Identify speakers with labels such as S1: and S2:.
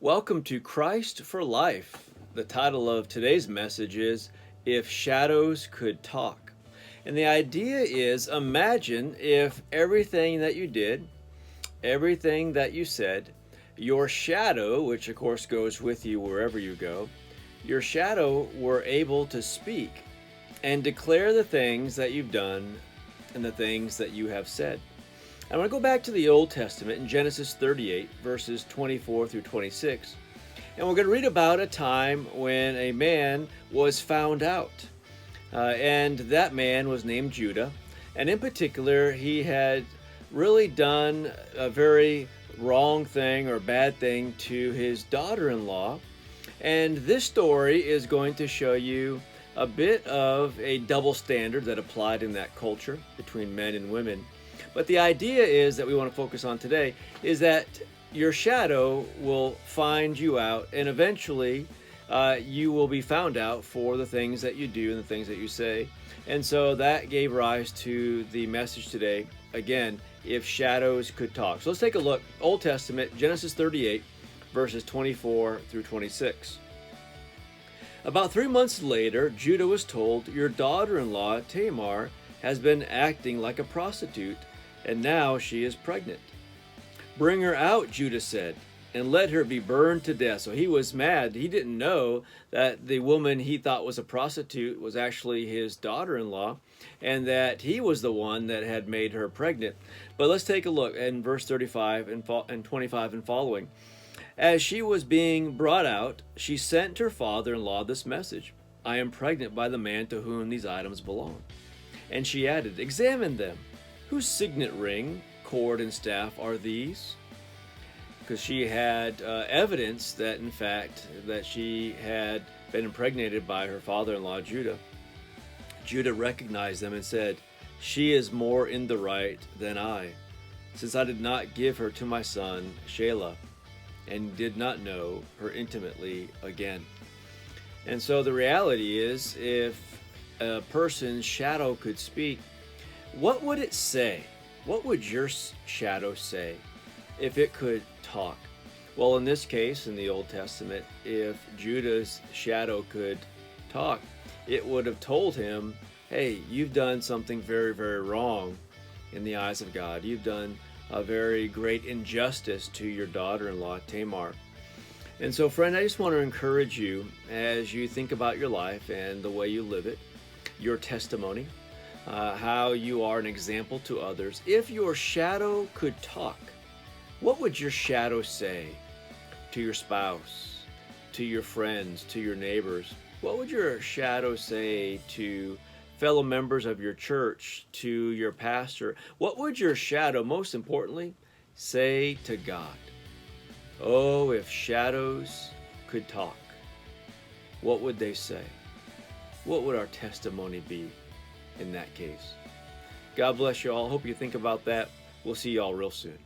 S1: Welcome to Christ for Life. The title of today's message is If Shadows Could Talk. And the idea is, imagine if everything that you did, everything that you said, your shadow, which of course goes with you wherever you go, your shadow were able to speak and declare the things that you've done and the things that you have said. I want to go back to the Old Testament in Genesis 38, verses 24 through 26. And we're going to read about a time when a man was found out. And that man was named Judah. And in particular, he had really done a very wrong thing or bad thing to his daughter-in-law. And this story is going to show you a bit of a double standard that applied in that culture between men and women. But the idea is that we want to focus on today is that your shadow will find you out, and eventually you will be found out for the things that you do and the things that you say. And so that gave rise to the message today. Again, if shadows could talk. So let's take a look. Old Testament, Genesis 38, verses 24 through 26. About 3 months later, Judah was told, "Your daughter-in-law, Tamar, has been acting like a prostitute, and now she is pregnant. Bring her out," Judah said, "and let her be burned to death." So he was mad. He didn't know that the woman he thought was a prostitute was actually his daughter-in-law, and that he was the one that had made her pregnant. But let's take a look in verse 35 and 25 and following. As she was being brought out, she sent her father-in-law this message: "I am pregnant by the man to whom these items belong." And she added, "Examine them. Whose signet ring, cord, and staff are these?" Because she had evidence that, in fact, that she had been impregnated by her father-in-law, Judah. Judah recognized them and said, "She is more in the right than I, since I did not give her to my son, Shelah, and did not know her intimately again." And so the reality is, if a person's shadow could speak, what would it say? What would your shadow say if it could talk? Well, in this case, in the Old Testament, if Judah's shadow could talk, it would have told him, "Hey, you've done something very, very wrong in the eyes of God. You've done a very great injustice to your daughter-in-law, Tamar." And so, friend, I just want to encourage you as you think about your life and the way you live it, your testimony, how you are an example to others. If your shadow could talk, what would your shadow say to your spouse, to your friends, to your neighbors? What would your shadow say to fellow members of your church, to your pastor? What would your shadow, most importantly, say to God? Oh, if shadows could talk, what would they say? What would our testimony be in that case? God bless you all. Hope you think about that. We'll see you all real soon.